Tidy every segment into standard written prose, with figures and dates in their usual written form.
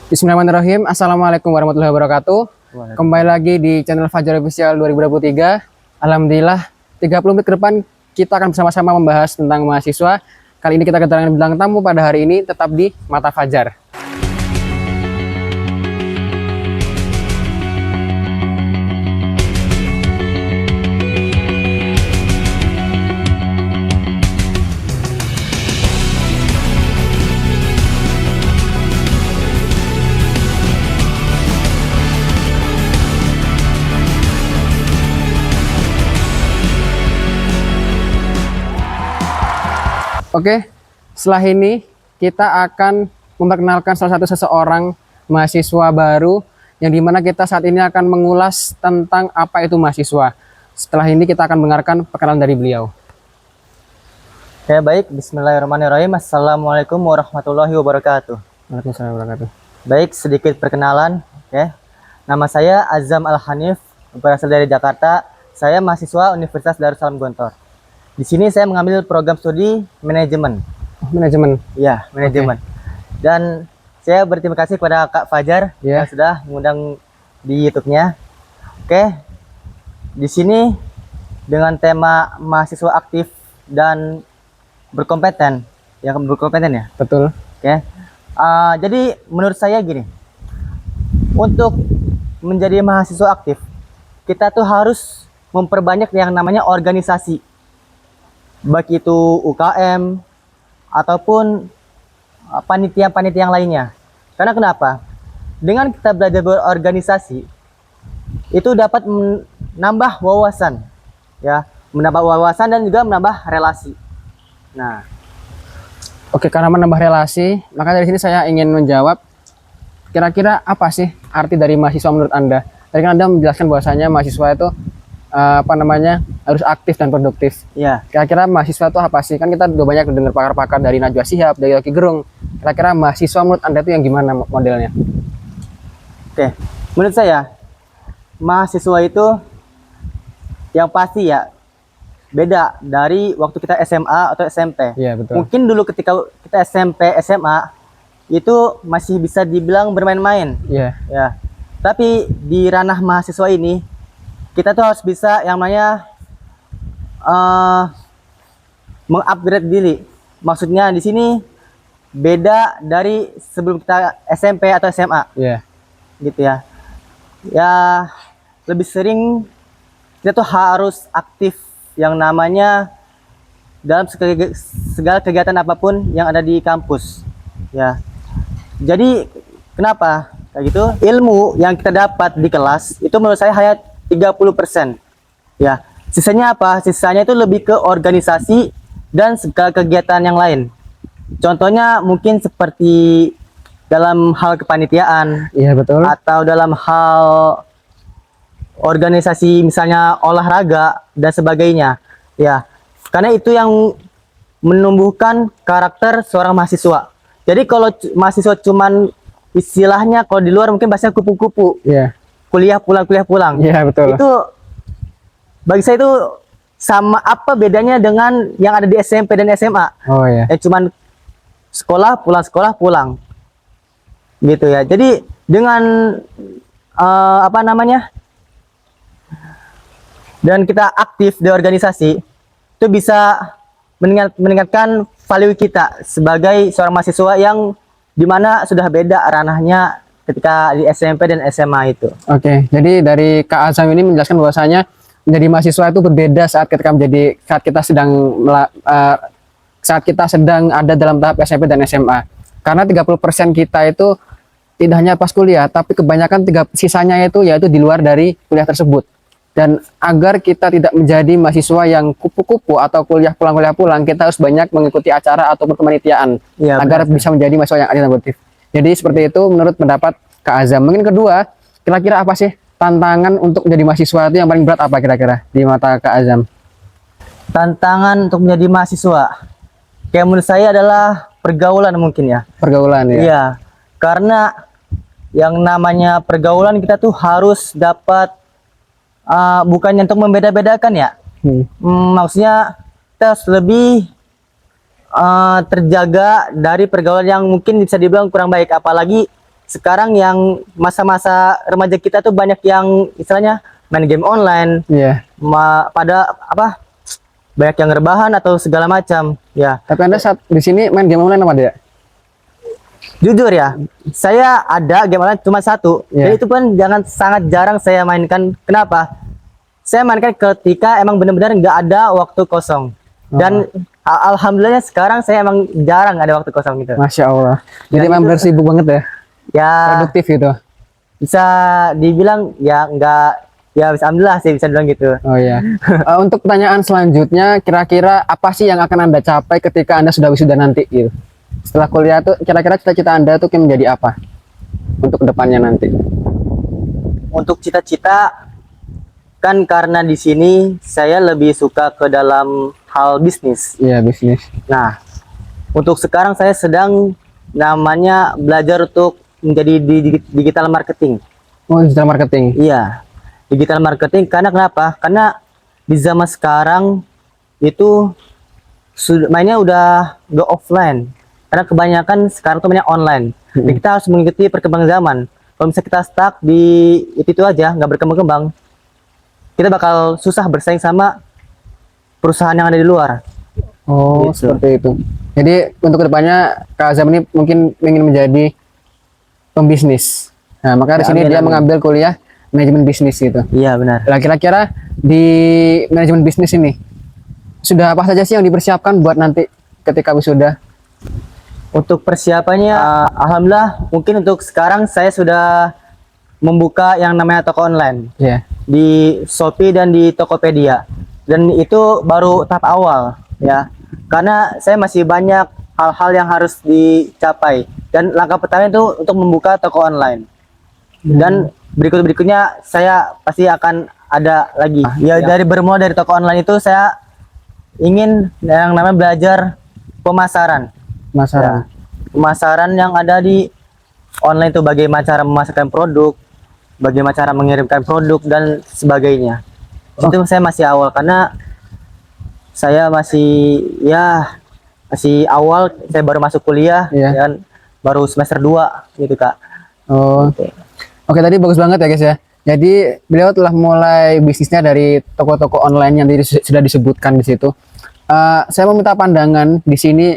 Bismillahirrahmanirrahim. Assalamualaikum warahmatullahi wabarakatuh. Kembali lagi di channel Fajar Official 2023. Alhamdulillah 30 menit ke depan kita akan bersama-sama membahas tentang mahasiswa. Kali ini kita kedatangan bintang tamu pada hari ini tetap di Mata Fajar. Oke, setelah ini kita akan memperkenalkan salah satu seseorang mahasiswa baru yang dimana kita saat ini akan mengulas tentang apa itu mahasiswa. Setelah ini kita akan mendengarkan perkenalan dari beliau. Ya baik, bismillahirrahmanirrahim. Assalamualaikum warahmatullahi wabarakatuh. Waalaikumsalam warahmatullahi wabarakatuh. Baik, sedikit perkenalan ya. Nama saya Azam Al-Hanif, berasal dari Jakarta. Saya mahasiswa Universitas Darussalam Gontor. Di sini saya mengambil program studi manajemen. Manajemen. Ya, manajemen. Dan saya berterima kasih kepada Kak Fajar yang sudah mengundang di YouTube-nya. Oke. Di sini dengan tema mahasiswa aktif dan berkompeten. Yang berkompeten ya? Betul. Oke. Jadi menurut saya gini. Untuk menjadi mahasiswa aktif, kita tuh harus memperbanyak yang namanya organisasi. Baik itu UKM ataupun panitia-panitia yang lainnya. Karena kenapa? Dengan kita belajar berorganisasi, itu dapat menambah wawasan, ya, menambah wawasan dan juga menambah relasi. Nah, oke, karena menambah relasi, maka dari sini saya ingin menjawab, kira-kira apa sih arti dari mahasiswa menurut Anda? Tadi kan Anda menjelaskan bahwasanya mahasiswa itu harus aktif dan produktif. ya. Kira-kira mahasiswa itu apa sih? Kan kita udah banyak dengar pakar-pakar dari Najwa Shihab, dari Rocky Gerung. Kira-kira mahasiswa menurut Anda itu yang gimana modelnya? Oke, menurut saya mahasiswa itu yang pasti ya beda dari waktu kita SMA atau SMP. Iya, betul. Mungkin dulu ketika kita SMP, SMA itu masih bisa dibilang bermain-main. Iya. Ya. Tapi di ranah mahasiswa ini kita tuh harus bisa yang namanya mengupgrade diri. Maksudnya di sini beda dari sebelum kita SMP atau SMA. Iya. Gitu ya. Ya lebih sering kita tuh harus aktif yang namanya dalam segala kegiatan apapun yang ada di kampus. Ya. Jadi kenapa kayak gitu? Ilmu yang kita dapat di kelas itu menurut saya hanya 30%. Ya. Sisanya apa? Sisanya itu lebih ke organisasi dan segala kegiatan yang lain. Contohnya mungkin seperti dalam hal kepanitiaan. Iya, betul. Atau dalam hal organisasi misalnya olahraga dan sebagainya. Ya. Karena itu yang menumbuhkan karakter seorang mahasiswa. Jadi kalau mahasiswa cuman istilahnya kalau di luar mungkin bahasanya kupu-kupu. Iya. Kuliah pulang. Iya, betul. Itu bagi saya itu sama apa bedanya dengan yang ada di SMP dan SMA? Oh iya. Cuman sekolah pulang. Gitu ya. Jadi dengan apa namanya? Dan kita aktif di organisasi itu bisa meningkatkan value kita sebagai seorang mahasiswa yang dimana sudah beda ranahnya ketika di SMP dan SMA itu. Oke, jadi dari Kak Azam ini menjelaskan bahwasanya menjadi mahasiswa itu berbeda saat kita sedang ada dalam tahap SMP dan SMA. Karena 30% kita itu tidak hanya pas kuliah, tapi kebanyakan sisanya itu yaitu di luar dari kuliah tersebut. Dan agar kita tidak menjadi mahasiswa yang kupu-kupu atau kuliah pulang, kita harus banyak mengikuti acara ataupun kepanitiaan agar bisa menjadi mahasiswa yang aktif dan produktif. Jadi seperti itu menurut pendapat Kak Azam. Mungkin kedua, kira-kira apa sih tantangan untuk menjadi mahasiswa itu yang paling berat apa kira-kira di mata Kak Azam? Tantangan untuk menjadi mahasiswa, kayak menurut saya adalah pergaulan mungkin ya. Pergaulan ya? Iya, karena yang namanya pergaulan kita tuh harus dapat, bukannya untuk membeda-bedakan ya. Maksudnya kita harus lebih terjaga dari pergaulan yang mungkin bisa dibilang kurang baik, apalagi sekarang yang masa-masa remaja kita tuh banyak yang istilahnya main game online, Iya. pada apa? Banyak yang rebahan atau segala macam. Ya, Tapi Anda saat di sini main game online apa tidak? jujur ya, saya ada game online cuma satu. Iya. Dan itu pun sangat jarang saya mainkan. Kenapa? Saya mainkan ketika emang benar-benar nggak ada waktu kosong. Dan alhamdulillah sekarang saya emang jarang ada waktu kosong gitu. Masya Allah. Jadi Dan memang itu- benar sibuk banget ya. Ya, Produktif gitu. bisa dibilang ya nggak, ya bisa alhamdulillah sih bisa bilang gitu. Oh iya. Untuk pertanyaan selanjutnya, kira-kira apa sih yang akan Anda capai ketika Anda sudah wisuda nanti gitu? Setelah kuliah tuh kira-kira cita-cita Anda tuh menjadi apa untuk kedepannya nanti? Untuk cita-cita kan karena di sini saya lebih suka ke dalam hal bisnis. Iya, bisnis. Nah, untuk sekarang saya sedang namanya belajar untuk menjadi digital marketing. Oh, digital marketing. Iya, digital marketing karena kenapa? Karena di zaman sekarang itu mainnya udah go offline. Karena kebanyakan sekarang tuh mainnya online. Jadi kita harus mengikuti perkembangan zaman. Kalau misalnya kita stuck di itu aja, nggak berkembang-kembang, kita bakal susah bersaing sama perusahaan yang ada di luar. Oh, Gitu. seperti itu. Jadi untuk kedepannya Kak Azam ini mungkin ingin menjadi pembisnis. Nah, maka di Ya, sini amin, dia amin. mengambil kuliah manajemen bisnis gitu. Iya benar. Nah, kira-kira di manajemen bisnis ini sudah apa saja sih yang dipersiapkan buat nanti ketika wisuda? Untuk persiapannya, alhamdulillah mungkin untuk sekarang saya sudah membuka yang namanya toko online Ya. di Shopee dan di Tokopedia. Dan itu baru tahap awal ya. Karena saya masih banyak hal-hal yang harus dicapai. Dan langkah pertama itu untuk membuka toko online. Dan berikutnya saya pasti akan ada lagi. Ya, dari bermula dari toko online itu saya ingin yang namanya belajar pemasaran. Masalah. Ya, pemasaran yang ada di online itu bagaimana cara memasarkan produk, bagaimana cara mengirimkan produk dan sebagainya. Itu saya masih awal karena saya masih awal, saya baru masuk kuliah Iya. dan baru semester 2 gitu, Kak. Oh. Oke. Oke, tadi bagus banget ya guys ya. Jadi beliau telah mulai bisnisnya dari toko-toko online yang tadi sudah disebutkan di situ. Saya meminta pandangan di sini.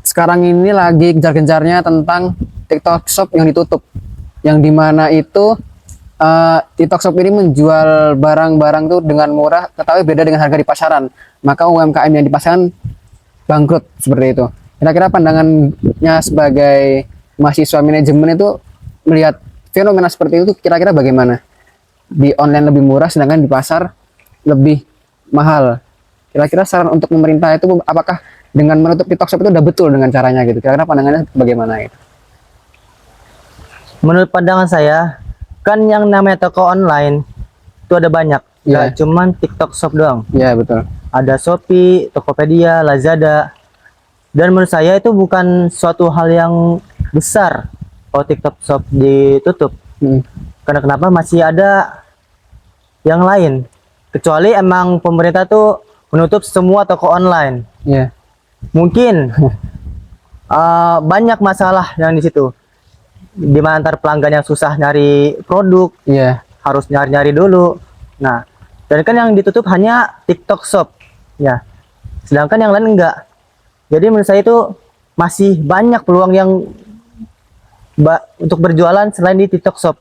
Sekarang ini lagi gencar-gencarnya tentang TikTok Shop yang ditutup, yang dimana itu TikTok Shop ini menjual barang-barang tuh dengan murah, tetapi beda dengan harga di pasaran. Maka UMKM yang di pasaran bangkrut seperti itu. Kira-kira pandangannya sebagai mahasiswa manajemen itu melihat fenomena seperti itu kira-kira bagaimana? Di online lebih murah sedangkan di pasar lebih mahal. Kira-kira saran untuk pemerintah itu apakah dengan menutup TikTok Shop itu udah betul dengan caranya gitu? Kira-kira pandangannya bagaimana gitu? Menurut pandangan saya, kan yang namanya toko online itu ada banyak, Iya. nggak cuman TikTok Shop doang. Ya betul. Ada Shopee, Tokopedia, Lazada. Dan menurut saya itu bukan suatu hal yang besar kalau TikTok Shop ditutup. Hmm. Karena kenapa masih ada yang lain. Kecuali emang pemerintah tuh menutup semua toko online. Ya. Mungkin banyak masalah yang di situ. Di mana antar pelanggan yang susah nyari produk, Iya. harus nyari-nyari dulu. Nah, dan kan yang ditutup hanya TikTok Shop, ya. Sedangkan yang lain enggak. Jadi menurut saya itu masih banyak peluang yang untuk berjualan selain di TikTok Shop.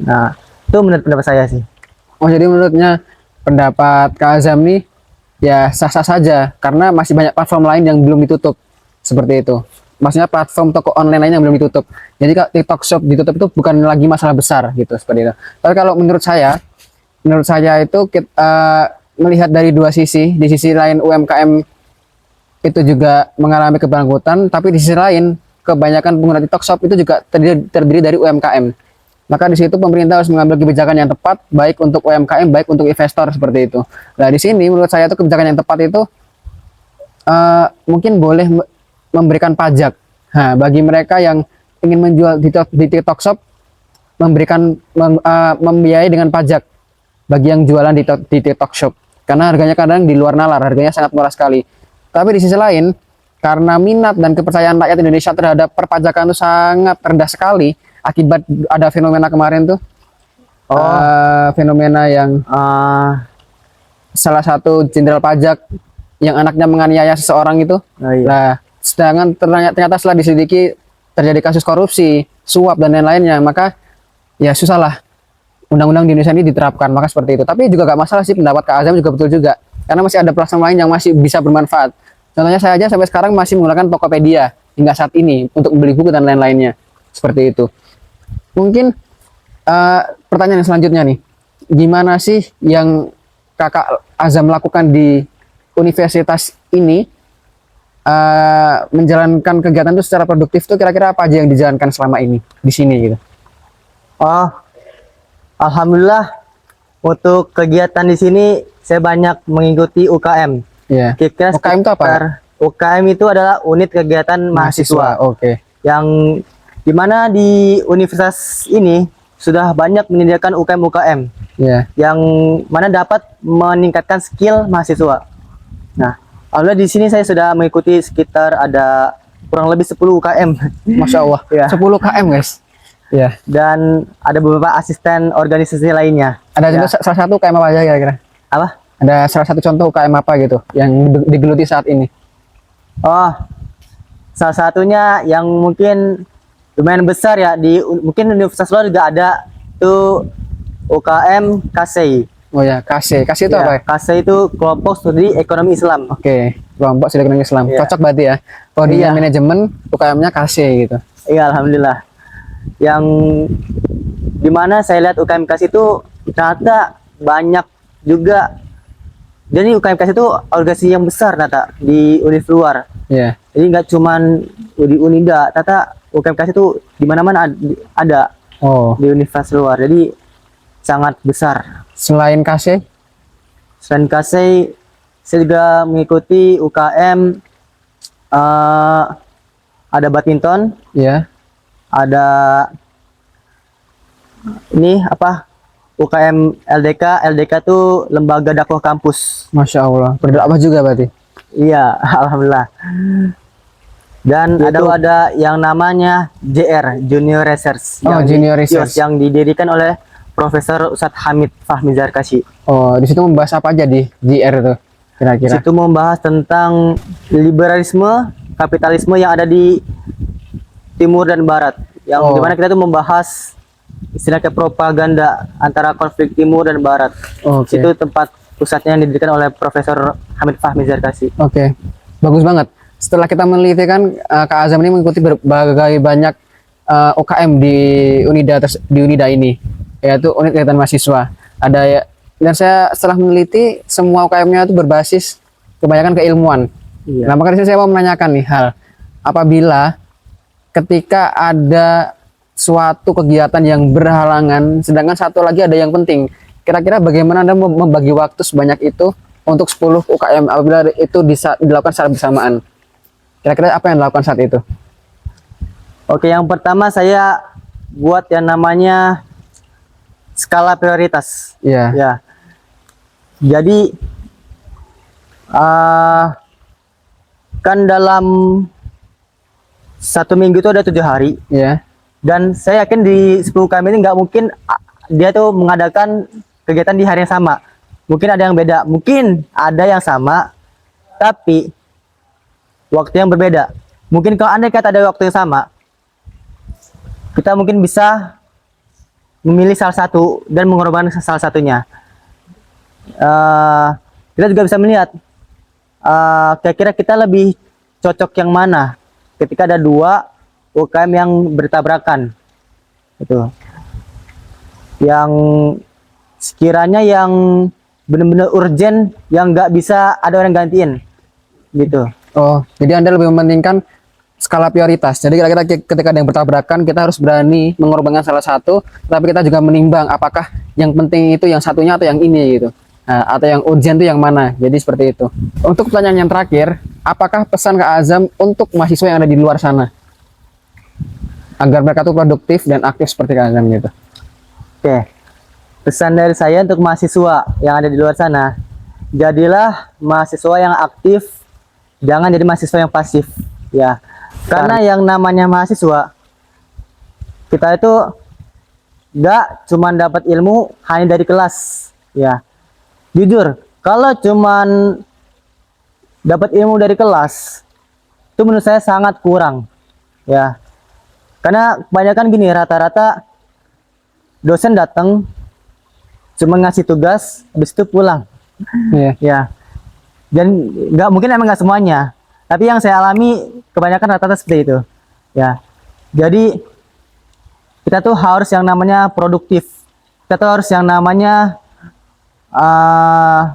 Nah, itu menurut pendapat saya sih. Oh, jadi menurutnya pendapat Kak Azam nih ya sah-sah saja karena masih banyak platform lain yang belum ditutup seperti itu. Maksudnya platform toko online lain yang belum ditutup. Jadi kalau TikTok Shop ditutup itu bukan lagi masalah besar gitu seperti itu. Tapi kalau menurut saya itu kita melihat dari dua sisi. Di sisi lain UMKM itu juga mengalami kebangkrutan, tapi di sisi lain kebanyakan pengguna TikTok Shop itu juga terdiri dari UMKM. Maka di situ pemerintah harus mengambil kebijakan yang tepat, baik untuk UMKM, baik untuk investor seperti itu. Nah di sini menurut saya itu kebijakan yang tepat itu mungkin boleh memberikan pajak. Nah, bagi mereka yang ingin menjual di TikTok Shop, membiayai dengan pajak bagi yang jualan di TikTok Shop. Karena harganya kadang di luar nalar, harganya sangat murah sekali. Tapi di sisi lain, karena minat dan kepercayaan rakyat Indonesia terhadap perpajakan itu sangat rendah sekali akibat ada fenomena kemarin tuh. Fenomena yang salah satu jenderal pajak yang anaknya menganiaya seseorang itu. Oh, iya. Nah, sedangkan ternyata setelah diselidiki terjadi kasus korupsi, suap dan lain-lainnya, maka ya susahlah undang-undang di Indonesia ini diterapkan, maka seperti itu. Tapi juga gak masalah sih, pendapat Kak Azam juga betul juga, karena masih ada pelaksanaan lain yang masih bisa bermanfaat. Contohnya saya aja sampai sekarang masih menggunakan Tokopedia hingga saat ini untuk beli buku dan lain-lainnya, seperti itu. Mungkin pertanyaan yang selanjutnya nih, gimana sih yang Kakak Azam lakukan di universitas ini, menjalankan kegiatan itu secara produktif tuh kira-kira apa aja yang dijalankan selama ini di sini gitu? Alhamdulillah untuk kegiatan di sini saya banyak mengikuti UKM. Iya. Kira-kira UKM itu apa? UKM itu adalah unit kegiatan mahasiswa. Oke. Yang dimana di universitas ini sudah banyak menyediakan UKM-UKM. Iya. Yang mana dapat meningkatkan skill mahasiswa. Nah, alhamdulillah di sini saya sudah mengikuti sekitar ada kurang lebih 10 UKM. Masya Allah. Ya. 10 KM guys. Iya. Dan ada beberapa asisten organisasi lainnya. Ada Ya. juga salah satu UKM apa aja kira-kira? Apa? Ada salah satu contoh UKM apa gitu yang digeluti saat ini? Salah satunya yang mungkin lumayan besar ya, mungkin universitas luar juga ada tuh UKM KSEI. Oh ya, KSE. KSE itu Ya, apa ya? KSEI itu kelompok studi ekonomi Islam. Oke, kelompok studi ekonomi Islam. Iya. Cocok berarti ya. Kalau di Iya. manajemen UKM-nya KSE gitu. Iya, alhamdulillah. Yang dimana saya lihat UKM KSEI itu ternyata banyak juga. Jadi UKM KSEI itu organisasi yang besar ternyata di universitas luar. Iya. Jadi nggak cuman di Unida, ternyata UKM KSEI itu di mana-mana ada Oh, di universitas luar. Jadi sangat besar. selain KSE? Selain KSEI, saya juga mengikuti UKM ada badminton, Iya. ada ini apa UKM LDK. LDK tuh lembaga dakwah kampus. Masya Allah. Berdakwah juga berarti. Iya, alhamdulillah. Dan ada yang namanya JR, Junior Research. Oh, yang Junior Research. yang didirikan oleh Profesor Ustadz Hamid Fahmi Zarkashi. Oh, di situ membahas apa aja di JR itu Di kira-kira? situ membahas tentang liberalisme, kapitalisme yang ada di timur dan barat. Yang Oh. dimana kita tuh membahas istilahnya propaganda antara konflik timur dan barat. Oke. Itu tempat pusatnya yang didirikan oleh Profesor Hamid Fahmi Zarkashi. Oke, bagus banget. Setelah kita meneliti kan, Kak Azam ini mengikuti berbagai banyak UKM di Unida ini, yaitu unit kegiatan mahasiswa. Ada ya, dan saya setelah meneliti semua UKM-nya itu berbasis kebanyakan keilmuan. Iya. Nah, maka di sini saya mau menanyakan nih hal, apabila ketika ada suatu kegiatan yang berhalangan, sedangkan satu lagi ada yang penting, kira-kira bagaimana Anda membagi waktu sebanyak itu untuk 10 UKM apabila itu dilakukan secara bersamaan? Kira-kira apa yang dilakukan saat itu? Oke, yang pertama saya buat yang namanya skala prioritas. Iya. Ya. Jadi kan dalam 1 minggu itu ada 7 hari. Iya. Dan saya yakin di 10 UKM ini nggak mungkin dia tuh mengadakan kegiatan di hari yang sama. Mungkin ada yang beda, mungkin ada yang sama, tapi waktu yang berbeda. Mungkin kalau andai kata ada waktu yang sama, kita mungkin bisa memilih salah satu dan mengorbankan salah satunya. Kita juga bisa melihat kira-kira kita lebih cocok yang mana ketika ada 2 UKM yang bertabrakan. Itu yang sekiranya yang benar-benar urgent, yang nggak bisa ada orang gantiin gitu. Oh, jadi Anda lebih mementingkan skala prioritas. Jadi kira-kira ketika ada yang bertabrakan, kita harus berani mengorbankan salah satu, tapi kita juga menimbang apakah yang penting itu yang satunya atau yang ini gitu. Nah, atau yang urgent itu yang mana. Jadi seperti itu. Untuk pertanyaan yang terakhir, apakah pesan Kak Azam untuk mahasiswa yang ada di luar sana agar mereka tuh produktif dan aktif seperti Kak Azam gitu? Oke. Pesan dari saya untuk mahasiswa yang ada di luar sana, jadilah mahasiswa yang aktif jangan jadi mahasiswa yang pasif ya. Karena yang namanya mahasiswa, kita itu nggak cuman dapat ilmu hanya dari kelas ya. Jujur, kalau cuman dapat ilmu dari kelas itu menurut saya sangat kurang ya. Karena kebanyakan gini, rata-rata dosen datang cuma ngasih tugas habis itu pulang Iya. ya. Dan nggak mungkin, emang nggak semuanya, tapi yang saya alami kebanyakan rata-rata seperti itu ya. Jadi kita tuh harus yang namanya produktif, kita tuh harus yang namanya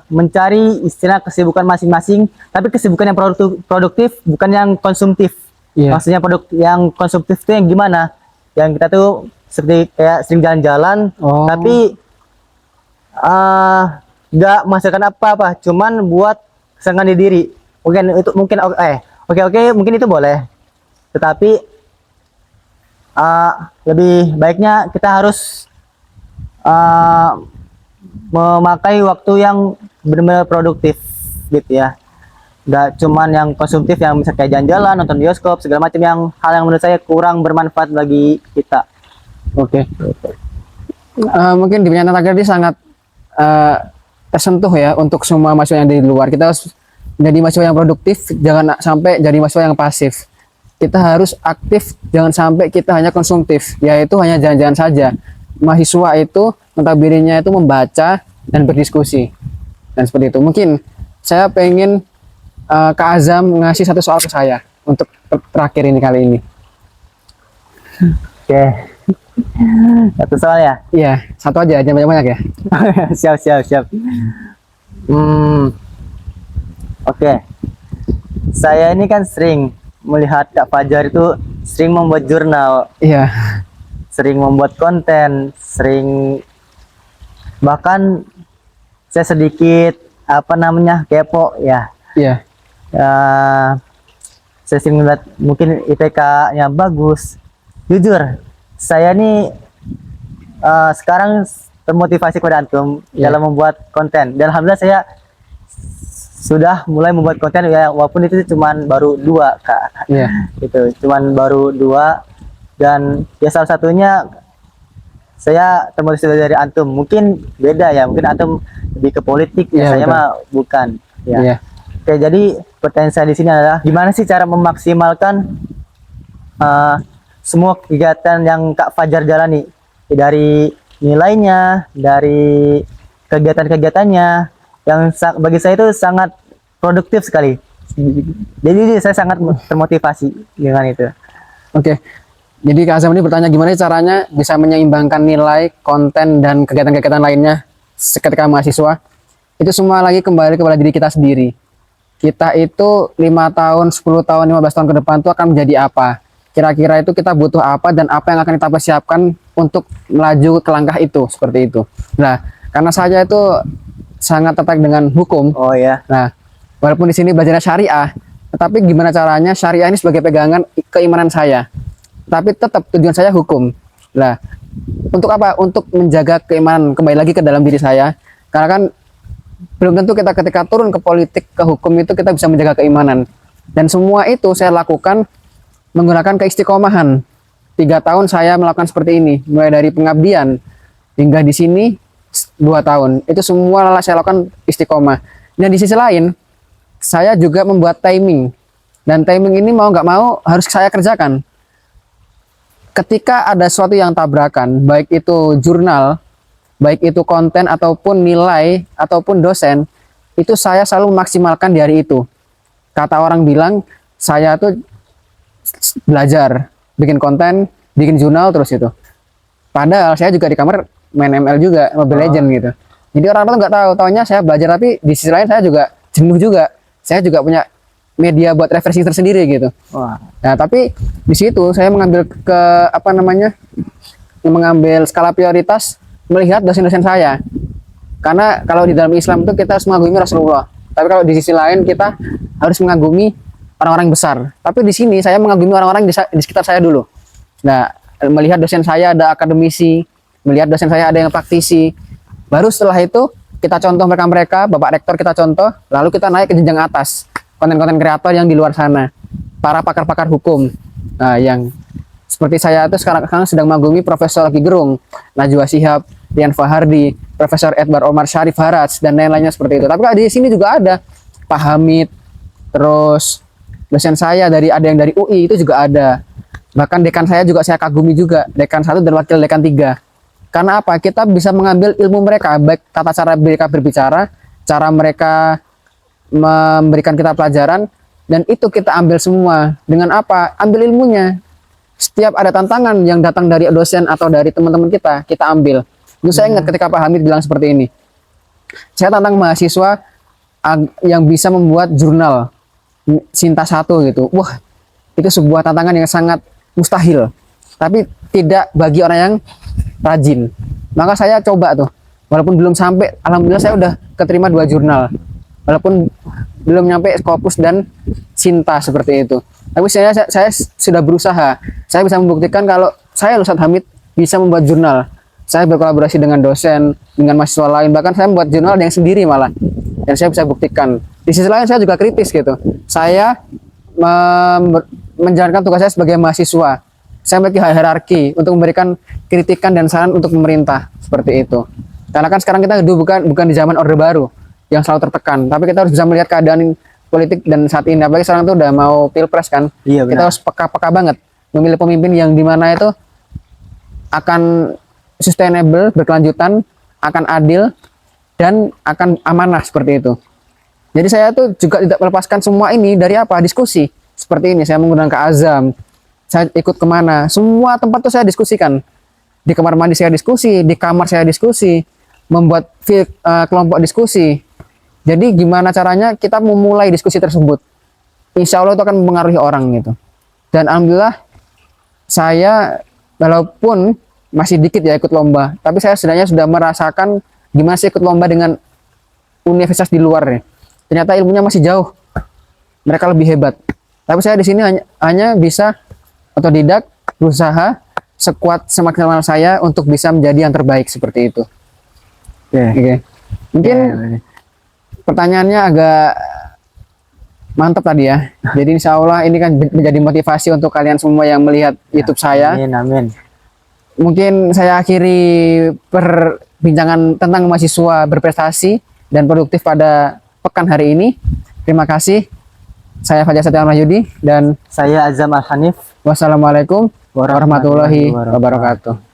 mencari istilah kesibukan masing-masing, tapi kesibukan yang produktif, bukan yang konsumtif. Iya. Maksudnya produk yang konsumtif itu yang gimana, yang kita tuh seperti kayak sering jalan-jalan Oh. tapi nggak menghasilkan apa-apa, cuman buat kesenangan di diri. Oke, mungkin itu boleh, tetapi lebih baiknya kita harus memakai waktu yang benar-benar produktif gitu ya. Nggak cuman yang konsumtif, yang bisa kayak jalan-jalan, nonton bioskop, segala macam, yang hal yang menurut saya kurang bermanfaat bagi kita. Oke. Mungkin di pernyataan tadi sangat tersentuh ya untuk semua mahasiswa yang dari luar. Kita harus menjadi mahasiswa yang produktif, jangan sampai jadi mahasiswa yang pasif. Kita harus aktif, jangan sampai kita hanya konsumtif, yaitu hanya jalan-jalan saja. Mahasiswa itu notabene-nya itu membaca dan berdiskusi. Dan seperti itu. Mungkin saya pengen Kak Azam ngasih satu soal ke saya untuk terakhir ini kali ini. Oke. Satu soal ya. Iya, satu aja, jangan banyak-banyak ya. Siap. Oke. Saya ini kan sering melihat Kak Fajar itu sering membuat jurnal, Iya. sering membuat konten, sering, bahkan saya sedikit kepo ya. Iya. Saya sering melihat mungkin IPK-nya bagus. Jujur, saya nih sekarang termotivasi kepada antum dalam membuat konten, dan alhamdulillah saya sudah mulai membuat konten ya, walaupun itu cuman baru 2 Kak. Iya. Itu cuman baru 2, dan ya salah satunya saya termotivasi dari antum. Mungkin beda ya, mungkin antum lebih ke politik ya, Iya, saya betul. mah bukan ya. Iya. Oke, jadi pertanyaan saya di sini adalah gimana sih cara memaksimalkan semua kegiatan yang Kak Fajar jalani, dari nilainya, dari kegiatan-kegiatannya yang bagi saya itu sangat produktif sekali. Jadi saya sangat termotivasi dengan itu. Oke. Jadi Kak Azam ini bertanya gimana caranya bisa menyeimbangkan nilai, konten, dan kegiatan-kegiatan lainnya ketika mahasiswa. Itu semua lagi kembali kepada diri kita sendiri. Kita itu 5 tahun, 10 tahun, 15 tahun ke depan itu akan menjadi apa? Kira-kira itu kita butuh apa dan apa yang akan kita persiapkan untuk melaju ke langkah itu, seperti itu. Nah, karena saya itu sangat tertarik dengan hukum. Oh ya. Nah, walaupun di sini belajarnya syariah, tetapi gimana caranya syariah ini sebagai pegangan keimanan saya. Tapi tetap tujuan saya hukum. Nah, untuk apa? Untuk menjaga keimanan, kembali lagi ke dalam diri saya. Karena kan belum tentu kita ketika turun ke politik, ke hukum itu kita bisa menjaga keimanan. Dan semua itu saya lakukan menggunakan keistiqomahan. 3 tahun saya melakukan seperti ini, mulai dari pengabdian hingga di sini 2 tahun. Itu semua saya lakukan istiqomah. Dan di sisi lain, saya juga membuat timing. Dan timing ini mau nggak mau harus saya kerjakan. Ketika ada sesuatu yang tabrakan, baik itu jurnal, baik itu konten ataupun nilai ataupun dosen, itu saya selalu memaksimalkan di hari itu. Kata orang bilang saya tuh belajar bikin konten, bikin jurnal terus itu. Padahal saya juga di kamar main ML juga, Mobile Legend gitu. Jadi orang-orang nggak tahu, taunya saya belajar, tapi di sisi lain saya juga jenuh juga. Saya juga punya media buat refreshing tersendiri gitu. Wah. Nah, tapi di situ saya mengambil mengambil skala prioritas melihat dosen-dosen saya. Karena kalau di dalam Islam itu kita harus mengagumi Rasulullah. Tapi kalau di sisi lain kita harus mengagumi orang-orang besar. Tapi di sini saya mengagumi orang-orang di sekitar saya dulu. Nah, melihat dosen saya ada akademisi, melihat dosen saya ada yang praktisi. Baru setelah itu kita contoh mereka, Bapak Rektor kita contoh, lalu kita naik ke jenjang atas. konten-konten kreator yang di luar sana, para pakar-pakar hukum. Nah, yang seperti saya itu sekarang sedang mengagumi Profesor Rocky Gerung, Najwa Shihab, Rian Fahardi, Profesor Edward Omar Syarif Haraj, dan lain-lainnya seperti itu. Tapi di sini juga ada Pak Hamid, terus dosen saya ada yang dari UI itu juga ada. Bahkan dekan saya juga saya kagumi juga, dekan 1 dan wakil dekan 3. Karena apa? Kita bisa mengambil ilmu mereka, baik tata cara mereka berbicara, cara mereka memberikan kita pelajaran, dan itu kita ambil semua. Dengan apa? Ambil ilmunya. Setiap ada tantangan yang datang dari dosen atau dari teman-teman kita ambil. Dulu saya ingat ketika Pak Hamid bilang seperti ini. Saya tantang mahasiswa yang bisa membuat jurnal Sinta 1 gitu. Wah, itu sebuah tantangan yang sangat mustahil. Tapi tidak bagi orang yang rajin. Maka saya coba tuh. Walaupun belum sampai, alhamdulillah saya udah keterima 2 jurnal. Walaupun belum nyampe Scopus dan Sinta seperti itu. Tapi saya sudah berusaha. Saya bisa membuktikan kalau saya Ustadz Hamid bisa membuat jurnal. Saya berkolaborasi dengan dosen, dengan mahasiswa lain. Bahkan saya membuat jurnal yang sendiri malah. Dan saya bisa buktikan. Di sisi lain saya juga kritis gitu. Saya menjalankan tugas saya sebagai mahasiswa. Saya memiliki hierarki untuk memberikan kritikan dan saran untuk pemerintah. Seperti itu. Karena kan sekarang kita bukan di zaman Orde Baru yang selalu tertekan. Tapi kita harus bisa melihat keadaan politik dan saat ini. Apalagi sekarang itu udah mau pilpres kan. Iya, kita harus peka-peka banget. Memilih pemimpin yang dimana itu akan sustainable, berkelanjutan, akan adil, dan akan amanah seperti itu. Jadi saya tuh juga tidak melepaskan semua ini dari apa? Diskusi. Seperti ini, saya menggunakan Azam, saya ikut kemana, semua tempat tuh saya diskusikan. Di kamar mandi saya diskusi, di kamar saya diskusi, membuat kelompok diskusi. Jadi gimana caranya kita memulai diskusi tersebut. Insya Allah itu akan mempengaruhi orang gitu. Dan alhamdulillah saya walaupun masih dikit ya ikut lomba, tapi saya sebenarnya sudah merasakan gimana sih ikut lomba dengan universitas di luar ya. Ternyata ilmunya masih jauh. Mereka lebih hebat. Tapi saya di sini hanya bisa otodidak, berusaha sekuat semaksimal saya untuk bisa menjadi yang terbaik seperti itu. Oke. Mungkin pertanyaannya agak mantap tadi ya. Jadi insya Allah ini kan menjadi motivasi untuk kalian semua yang melihat YouTube saya. Amin, amin. Mungkin saya akhiri perbincangan tentang mahasiswa berprestasi dan produktif pada pekan hari ini. Terima kasih. Saya Fajar Satya Mahyudi dan Saya Azam Al Hanif. wassalamualaikum warahmatullahi wabarakatuh.